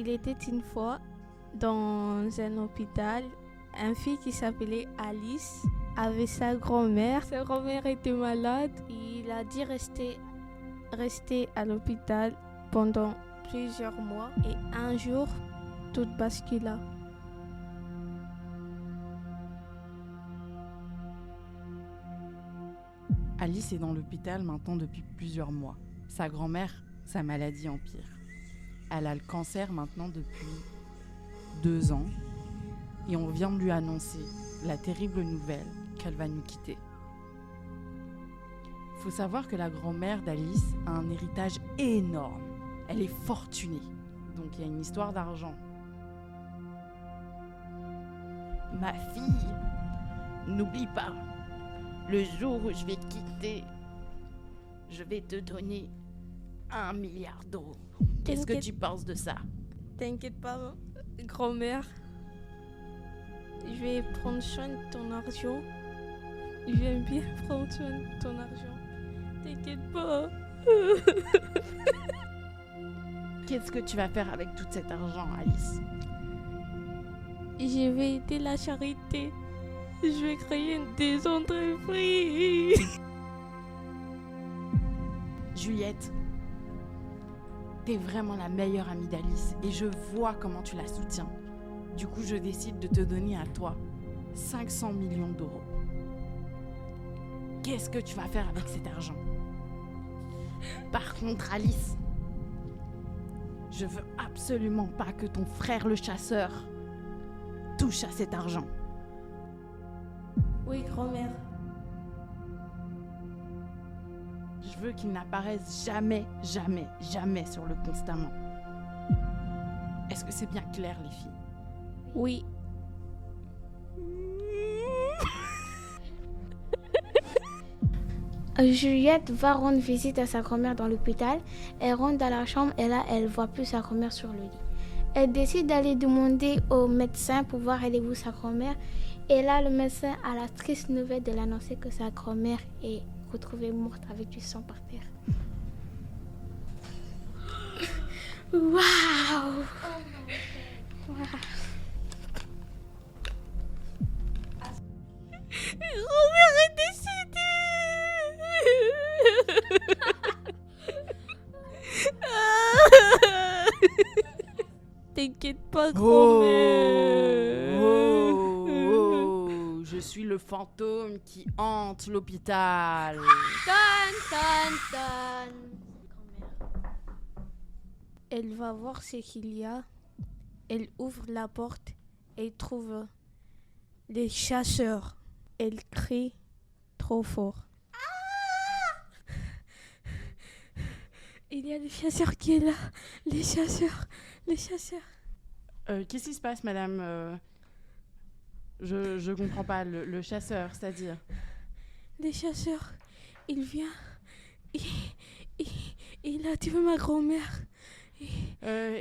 Il était une fois dans un hôpital, une fille qui s'appelait Alice avait sa grand-mère. Sa grand-mère était malade. Il a dit rester à l'hôpital pendant plusieurs mois et un jour, tout bascula. Alice est dans l'hôpital maintenant depuis plusieurs mois. Sa grand-mère, sa maladie empire. Elle a le cancer maintenant depuis 2 ans et on vient de lui annoncer la terrible nouvelle qu'elle va nous quitter. Il faut savoir que la grand-mère d'Alice a un héritage énorme. Elle est fortunée, donc il y a une histoire d'argent. Ma fille, n'oublie pas, le jour où je vais te quitter, je vais te donner 1 milliard d'euros. Qu'est-ce que tu penses de ça? T'inquiète pas, grand-mère. Je vais prendre soin de ton argent. Je vais bien prendre soin de ton argent. T'inquiète pas. Qu'est-ce que tu vas faire avec tout cet argent, Alice? Je vais aider la charité. Je vais créer des entreprises. Juliette, t'es vraiment la meilleure amie d'Alice et je vois comment tu la soutiens. Du coup, je décide de te donner à toi 500 millions d'euros. Qu'est-ce que tu vas faire avec cet argent? Par contre, Alice, Je veux absolument pas que ton frère le chasseur touche à cet argent. Oui, grand-mère. Je veux qu'il n'apparaisse jamais, jamais, jamais sur le constamment. Est-ce que c'est bien clair, les filles? Oui. Juliette va rendre visite à sa grand-mère dans l'hôpital. Elle rentre dans la chambre et là, elle voit plus sa grand-mère sur le lit. Elle décide d'aller demander au médecin pour voir elle est où sa grand-mère. Et là, le médecin a la triste nouvelle de l'annoncer que sa grand-mère est retrouvée morte avec du sang par terre. Waouh! Grand-mère est décédée. T'inquiète pas, grand-mère. Oh, je suis le fantôme qui hante l'hôpital. Grand-mère. Elle va voir ce qu'il y a. Elle ouvre la porte et trouve les chasseurs. Elle crie trop fort. Il y a les chasseurs qui est là. Les chasseurs. Qu'est-ce qui se passe, madame? Je comprends pas. Le chasseur, c'est-à-dire? Les chasseurs. Il vient. Il a tué ma grand-mère.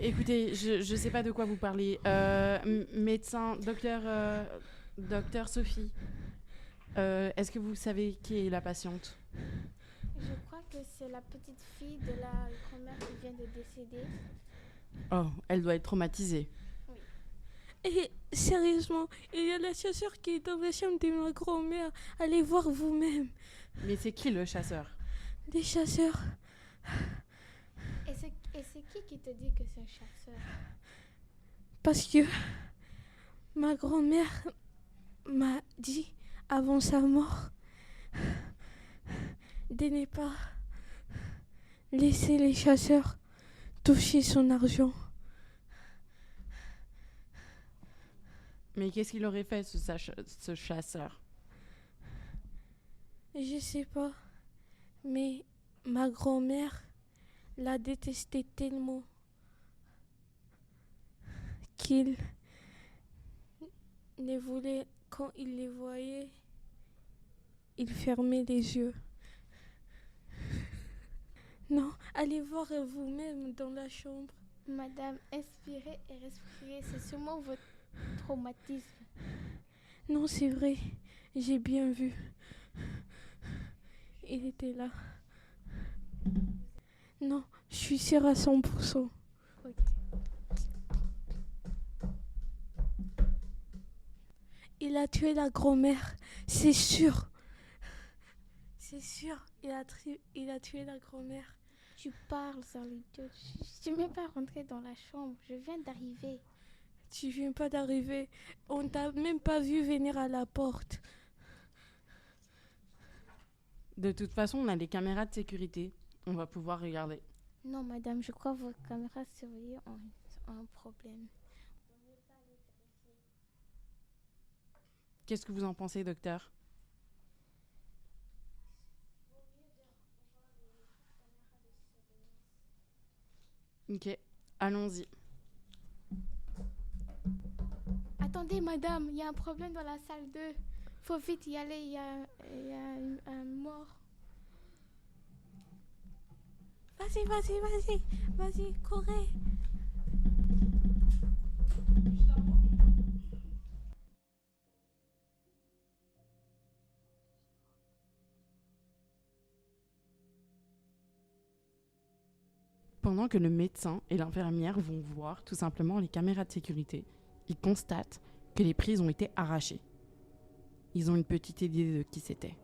Écoutez, je sais pas de quoi vous parlez. Médecin, docteur Sophie. Est-ce que vous savez qui est la patiente? Je crois que c'est la petite fille de la grand-mère qui vient de décéder. Oh, elle doit être traumatisée. Et sérieusement, il y a le chasseur qui est dans la chambre de ma grand-mère. Allez voir vous-même. Mais c'est qui le chasseur? Les chasseurs. Et c'est qui te dit que c'est un chasseur? Parce que ma grand-mère m'a dit avant sa mort de ne pas laisser les chasseurs toucher son argent. Mais qu'est-ce qu'il aurait fait, ce chasseur? Je sais pas, mais ma grand-mère l'a détesté tellement qu'il ne voulait, quand il les voyait, il fermait les yeux. Non, allez voir vous-même dans la chambre. Madame, inspirez et respirez, c'est sûrement votre traumatisme. Non, c'est vrai, j'ai bien vu. Il était là. Non, je suis sûre à 100%. Ok. Il a tué la grand-mère. C'est sûr. C'est sûr. Il a tué la grand-mère. Tu parles, sale idiot. Je suis même pas rentrée dans la chambre. Je viens d'arriver. Tu viens pas d'arriver. On t'a même pas vu venir à la porte. De toute façon, on a les caméras de sécurité. On va pouvoir regarder. Non, madame, je crois que vos caméras surveillées ont un problème. Qu'est-ce que vous en pensez, docteur? Ok, allons-y. Attendez, madame, il y a un problème dans la salle 2. Faut vite y aller, il y a un mort. Vas-y, courez. Pendant que le médecin et l'infirmière vont voir tout simplement les caméras de sécurité, ils constatent que les prises ont été arrachées. Ils ont une petite idée de qui c'était.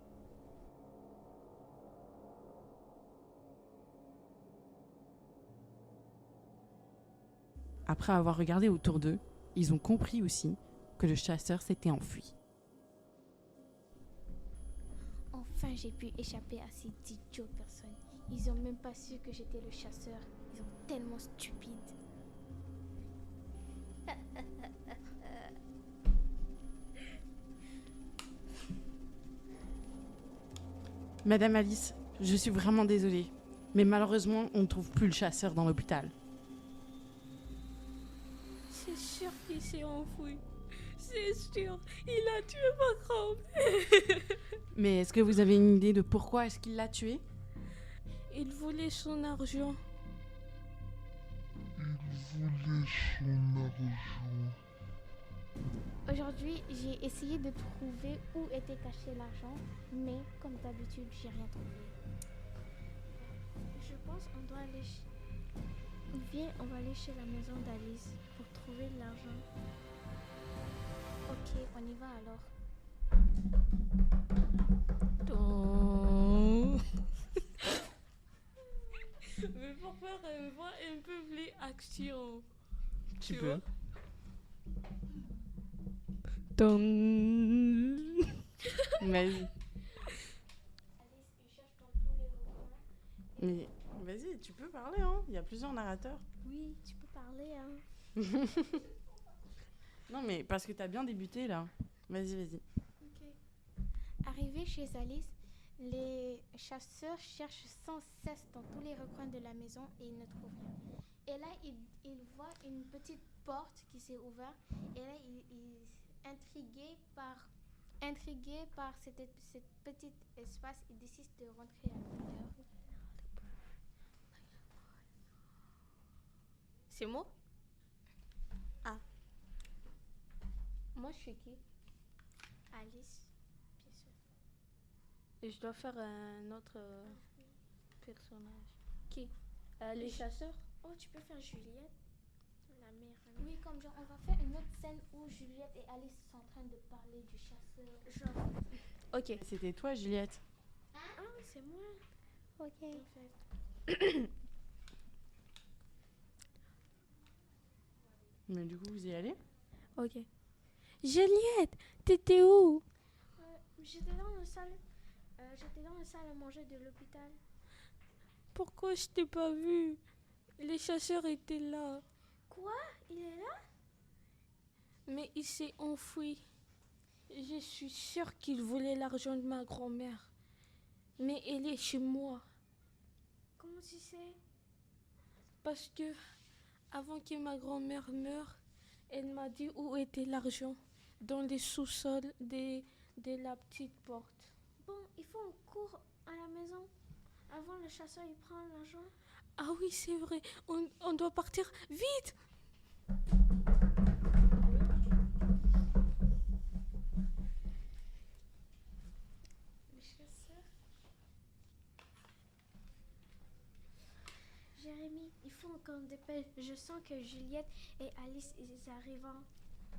Après avoir regardé autour d'eux, ils ont compris aussi que le chasseur s'était enfui. Enfin, j'ai pu échapper à ces idiots personnes. Ils ont même pas su que j'étais le chasseur. Ils sont tellement stupides. Madame Alice, je suis vraiment désolée, mais malheureusement, on ne trouve plus le chasseur dans l'hôpital. C'est sûr qu'il s'est enfoui. C'est sûr. Il a tué ma grand-mère. Mais est-ce que vous avez une idée de pourquoi est-ce qu'il l'a tué? Il voulait son argent. Aujourd'hui, j'ai essayé de trouver où était caché l'argent, mais comme d'habitude, j'ai rien trouvé. Je pense qu'on doit aller Viens, on va aller chez la maison d'Alice pour trouver de l'argent. Ok, on y va alors. Oh. Mais pour faire une voix un peu plus action. Tu Tu peux. vois? Ton. Vas-y. Alice, il cherche dans tous les recoins. Mais vas-y, tu peux parler, hein. Il y a plusieurs narrateurs. Oui, tu peux parler, hein. Non, mais parce que t'as bien débuté, là. Vas-y. Ok. Arrivé chez Alice, les chasseurs cherchent sans cesse dans tous les recoins de la maison et ils ne trouvent rien. Et là, ils voient une petite porte qui s'est ouverte. Et là, intrigués par cette petit espace, ils décident de rentrer à l'intérieur. C'est moi? Ah. Moi, je suis qui? Alice, bien sûr. Et je dois faire un autre personnage. Qui? Les chasseurs? Oh, tu peux faire Juliette, la meilleure amie. Oui, comme genre, on va faire une autre scène où Juliette et Alice sont en train de parler du chasseur. Genre. Ok. C'était toi, Juliette. Ah, c'est moi. Ok. En fait. Mais du coup, vous y allez? Ok. Juliette, t'étais où? J'étais dans la salle à manger de l'hôpital. Pourquoi je t'ai pas vu? Les chasseurs étaient là. Quoi? Il est là? Mais il s'est enfoui. Je suis sûre qu'il voulait l'argent de ma grand-mère. Mais elle est chez moi. Comment tu sais? Parce que, avant que ma grand-mère meure, elle m'a dit où était l'argent. Dans les sous-sols de la petite porte. Bon, il faut qu'on court à la maison. Avant, le chasseur, il prend l'argent. Ah oui, c'est vrai. On doit partir vite. Le chasseur. Jérémy, il faut qu'on dépêche. Je sens que Juliette et Alice, ils arrivent.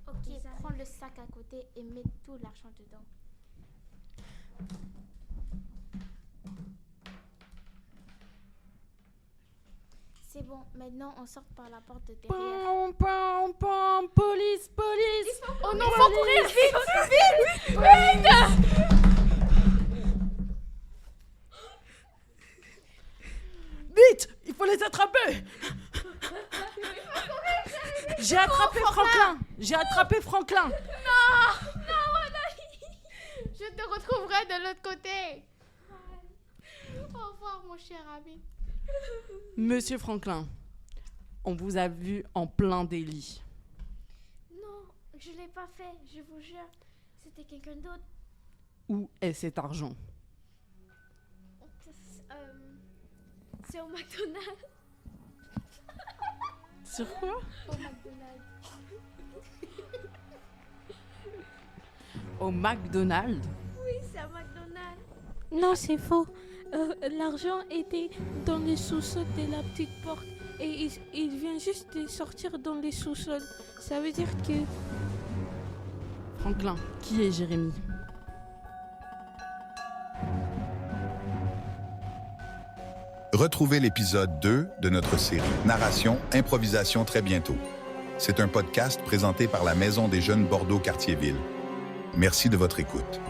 Ok, prends le sac à côté et mets tout l'argent dedans. C'est bon, maintenant on sort par la porte de derrière. Pam, pam, pam, police, police. Oh non, faut courir vite, Vite, il faut les attraper. J'ai attrapé Franklin. J'ai attrapé Franklin. Je te retrouverai de l'autre côté. Au revoir, mon cher ami. Monsieur Franklin, on vous a vu en plein délit. Non, je l'ai pas fait, je vous jure. C'était quelqu'un d'autre. Où est cet argent? C'est au McDonald's. Sur quoi? Au McDonald's. Au McDonald's? Oui, c'est à McDonald's. Non, c'est faux. L'argent était dans les sous-sols de la petite porte et il vient juste de sortir dans les sous-sols. Ça veut dire que... Franklin, qui est Jérémy? Retrouvez l'épisode 2 de notre série Narration, improvisation très bientôt. C'est un podcast présenté par la Maison des Jeunes Bordeaux Quartier-Ville. Merci de votre écoute.